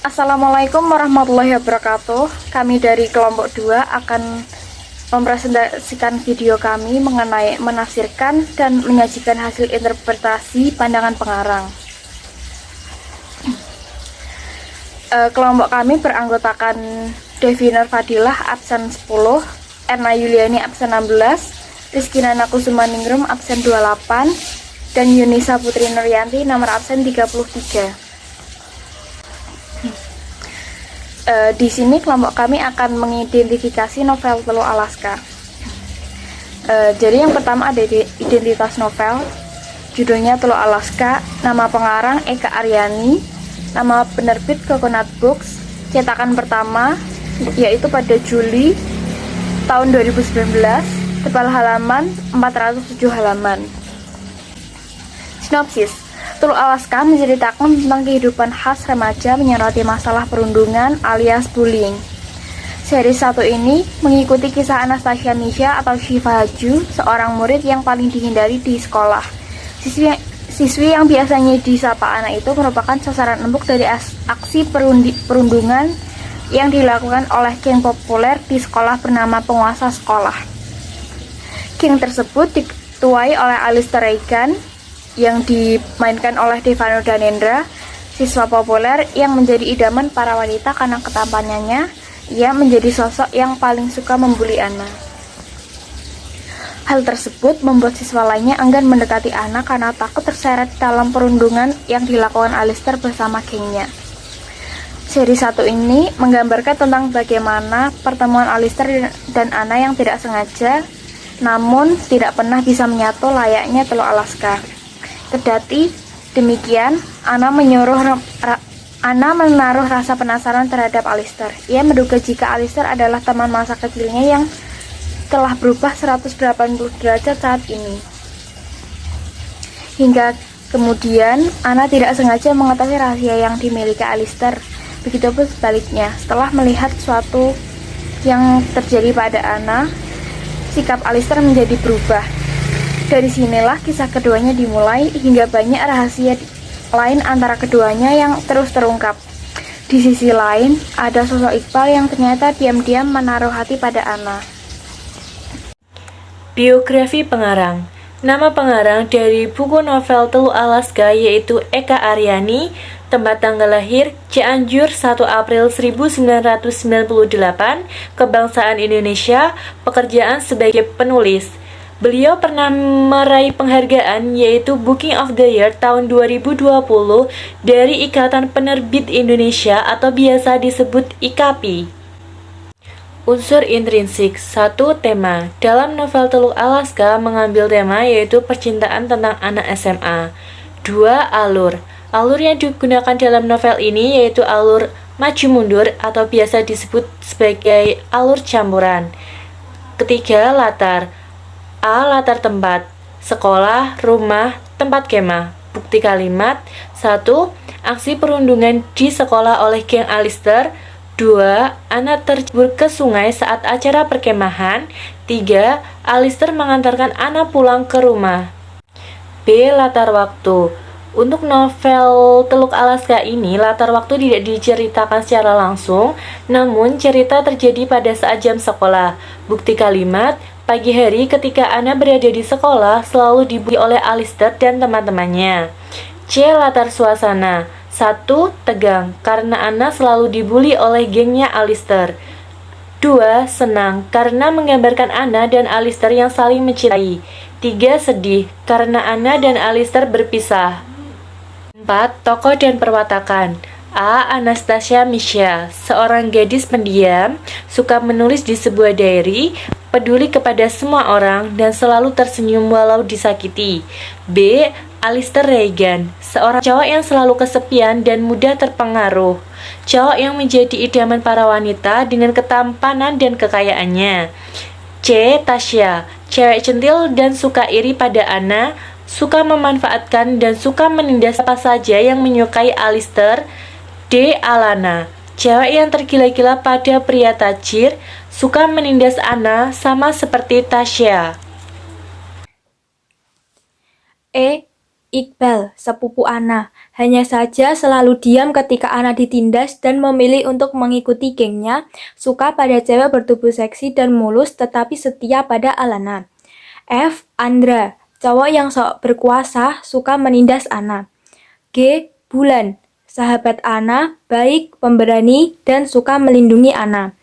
Assalamualaikum warahmatullahi wabarakatuh. Kami dari kelompok 2 akan mempresentasikan video kami mengenai menafsirkan dan menyajikan hasil interpretasi pandangan pengarang. Kelompok kami beranggotakan Devi Nur Fadilah absen 10, Erna Yuliani absen 16, Rizky Nana Kusumaningrum absen 28, dan Yunisa Putri Nuryanti nomor absen 33. Di sini kelompok kami akan mengidentifikasi novel Teluk Alaska. Jadi yang pertama ada identitas novel, judulnya Teluk Alaska, nama pengarang Eka Aryani, nama penerbit Coconut Books, cetakan pertama yaitu pada Juli tahun 2019, tebal halaman 407 halaman. Sinopsis: Teluk Alaska menceritakan tentang kehidupan khas remaja menyoroti masalah perundungan alias bullying. Seri 1 ini mengikuti kisah Anastasia Nisha atau Shiva Haju, seorang murid yang paling dihindari di sekolah. Siswi yang biasanya disapa anak itu merupakan sasaran empuk dari aksi perundungan yang dilakukan oleh geng populer di sekolah bernama Penguasa Sekolah. Geng tersebut diketuai oleh Alistair Reagan yang dimainkan oleh Devano Danendra, siswa populer yang menjadi idaman para wanita karena ketampanannya. Ia menjadi sosok yang paling suka membuli Anna. Hal tersebut membuat siswa lainnya enggan mendekati Anna karena takut terseret dalam perundungan yang dilakukan Alistair bersama gengnya. Seri 1 ini menggambarkan tentang bagaimana pertemuan Alistair dan Anna yang tidak sengaja namun tidak pernah bisa menyatu layaknya Teluk Alaska. Kendati demikian, Anna menaruh rasa penasaran terhadap Alistair. Ia menduga jika Alistair adalah teman masa kecilnya yang telah berubah 180 derajat saat ini. Hingga kemudian, Anna tidak sengaja mengetahui rahasia yang dimiliki Alistair. Begitupun sebaliknya, setelah melihat sesuatu yang terjadi pada Anna, sikap Alistair menjadi berubah. Dari sinilah kisah keduanya dimulai hingga banyak rahasia lain antara keduanya yang terus terungkap. Di sisi lain, ada sosok Iqbal yang ternyata diam-diam menaruh hati pada Anna. Biografi pengarang. Nama pengarang dari buku novel Teluk Alaska yaitu Eka Aryani, tempat tanggal lahir Cianjur 1 April 1998, kebangsaan Indonesia, pekerjaan sebagai penulis. Beliau pernah meraih penghargaan yaitu Booking of the Year tahun 2020 dari Ikatan Penerbit Indonesia atau biasa disebut IKAPI. Unsur intrinsik. 1. Tema. Dalam novel Teluk Alaska mengambil tema yaitu percintaan tentang anak SMA. 2. Alur. Alur yang digunakan dalam novel ini yaitu alur maju mundur atau biasa disebut sebagai alur campuran. 3. Latar. A. Latar tempat. Sekolah, rumah, tempat kemah. Bukti kalimat. 1. Aksi perundungan di sekolah oleh geng Alistair. 2. Anak terjebur ke sungai saat acara perkemahan. 3. Alistair mengantarkan Anna pulang ke rumah. B. Latar waktu. Untuk novel Teluk Alaska ini, latar waktu tidak diceritakan secara langsung, namun cerita terjadi pada saat jam sekolah. Bukti kalimat, pagi hari ketika Anna berada di sekolah selalu dibully oleh Alistair dan teman-temannya. C. Latar suasana. 1. Tegang, karena Anna selalu dibully oleh gengnya Alistair. 2. Senang, karena menggambarkan Anna dan Alistair yang saling mencintai. 3. Sedih, karena Anna dan Alistair berpisah. 4. Tokoh dan perwatakan. A. Anastasia Misha, seorang gadis pendiam, suka menulis di sebuah diary, peduli kepada semua orang, dan selalu tersenyum walau disakiti. B. Alistair Reagan, seorang cowok yang selalu kesepian dan mudah terpengaruh. Cowok yang menjadi idaman para wanita dengan ketampanan dan kekayaannya. C. Tasya, cewek centil dan suka iri pada Anna, suka memanfaatkan dan suka menindas apa saja yang menyukai Alistair. D. Alana, cewek yang tergila-gila pada pria tajir, suka menindas Anna sama seperti Tasya. E. Iqbal, sepupu Ana, hanya saja selalu diam ketika Ana ditindas dan memilih untuk mengikuti gengnya, suka pada cewek bertubuh seksi dan mulus tetapi setia pada Alana. F. Andra, cowok yang sok berkuasa, suka menindas Ana. G. Bulan, sahabat Ana, baik, pemberani, dan suka melindungi Ana.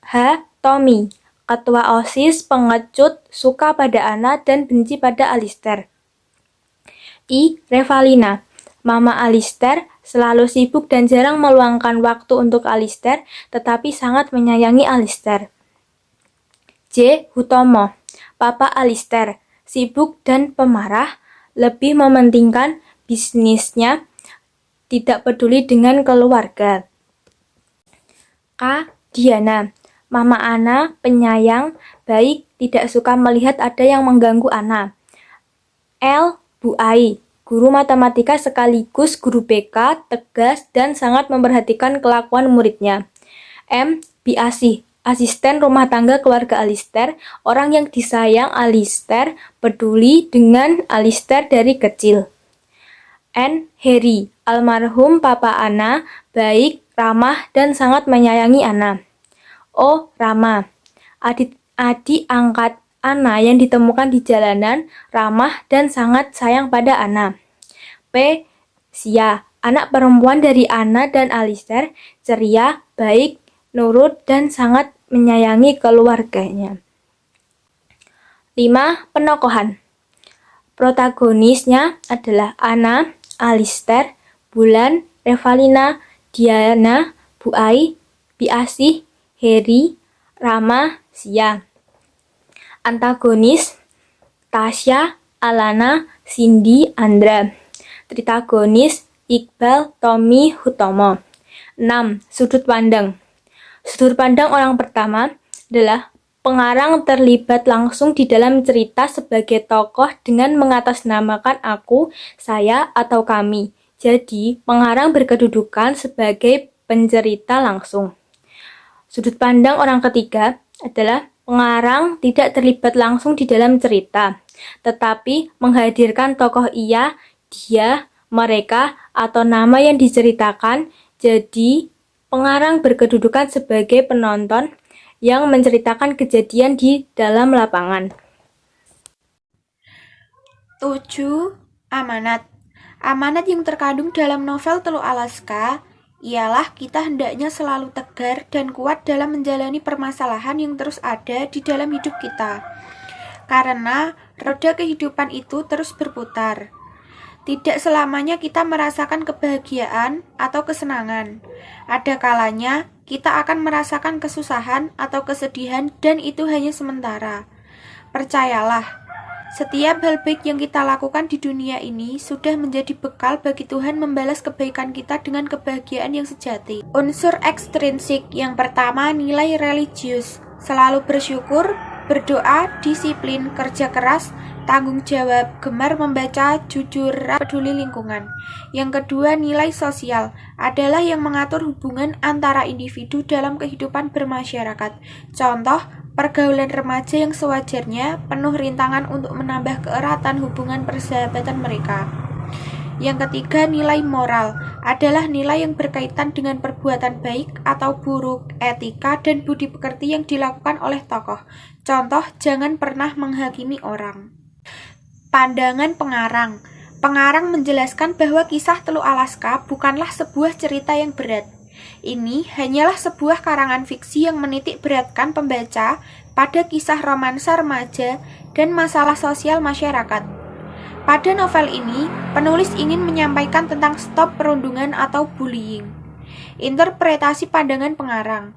H. Tommy, ketua OSIS, pengecut, suka pada Ana dan benci pada Alister. I. Revalina, mama Alister, selalu sibuk dan jarang meluangkan waktu untuk Alister, tetapi sangat menyayangi Alister. J. Hutomo, papa Alister, sibuk dan pemarah, lebih mementingkan bisnisnya, tidak peduli dengan keluarga. K. Diana, mama Ana, penyayang, baik, tidak suka melihat ada yang mengganggu Ana. L. Bu Ai, guru matematika sekaligus guru BK, tegas dan sangat memperhatikan kelakuan muridnya. M. Bi Asih, asisten rumah tangga keluarga Alister, orang yang disayang Alister, peduli dengan Alister dari kecil. N. Heri, almarhum papa Ana, baik, ramah dan sangat menyayangi Ana. O. Rama, adik angkat Ana yang ditemukan di jalanan, ramah dan sangat sayang pada Ana. P. Sia, anak perempuan dari Ana dan Alister, ceria, baik, nurut dan sangat menyayangi keluarganya. 5. Penokohan. Protagonisnya adalah Ana, Alister, Bulan, Revalina, Diana, Bu Ai, Bi Asih, Heri, Rama, Sia. Antagonis, Tasya, Alana, Cindy, Andra. Tritagonis, Iqbal, Tommy, Hutomo. 6. Sudut pandang. Sudut pandang orang pertama adalah pengarang terlibat langsung di dalam cerita sebagai tokoh dengan mengatasnamakan aku, saya, atau kami. Jadi, pengarang berkedudukan sebagai pencerita langsung. Sudut pandang orang ketiga adalah pengarang tidak terlibat langsung di dalam cerita, tetapi menghadirkan tokoh ia, dia, mereka, atau nama yang diceritakan. Jadi, pengarang berkedudukan sebagai penonton yang menceritakan kejadian di dalam lapangan. 7. Amanat. Amanat yang terkandung dalam novel Teluk Alaska ialah kita hendaknya selalu tegar dan kuat dalam menjalani permasalahan yang terus ada di dalam hidup kita. Karena roda kehidupan itu terus berputar. Tidak selamanya kita merasakan kebahagiaan atau kesenangan. Ada kalanya kita akan merasakan kesusahan atau kesedihan dan itu hanya sementara. Percayalah, setiap hal baik yang kita lakukan di dunia ini sudah menjadi bekal bagi Tuhan membalas kebaikan kita dengan kebahagiaan yang sejati. Unsur ekstrinsik yang pertama, nilai religius. Selalu bersyukur, berdoa, disiplin, kerja keras, tanggung jawab, gemar membaca, jujur, peduli lingkungan. Yang kedua, nilai sosial adalah yang mengatur hubungan antara individu dalam kehidupan bermasyarakat. Contoh, pergaulan remaja yang sewajarnya penuh rintangan untuk menambah keeratan hubungan persahabatan mereka. Yang ketiga, nilai moral adalah nilai yang berkaitan dengan perbuatan baik atau buruk, etika dan budi pekerti yang dilakukan oleh tokoh. Contoh, jangan pernah menghakimi orang. Pandangan pengarang. Pengarang menjelaskan bahwa kisah Teluk Alaska bukanlah sebuah cerita yang berat. Ini hanyalah sebuah karangan fiksi yang menitik beratkan pembaca pada kisah romansa remaja dan masalah sosial masyarakat. Pada novel ini, penulis ingin menyampaikan tentang stop perundungan atau bullying. Interpretasi pandangan pengarang.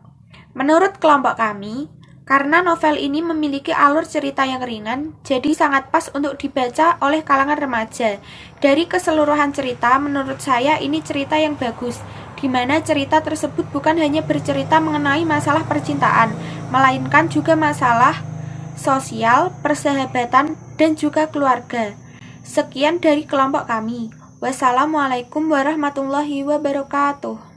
Menurut kelompok kami, karena novel ini memiliki alur cerita yang ringan, jadi sangat pas untuk dibaca oleh kalangan remaja. Dari keseluruhan cerita, menurut saya ini cerita yang bagus, di mana cerita tersebut bukan hanya bercerita mengenai masalah percintaan, melainkan juga masalah sosial, persahabatan, dan juga keluarga. Sekian dari kelompok kami. Wassalamualaikum warahmatullahi wabarakatuh.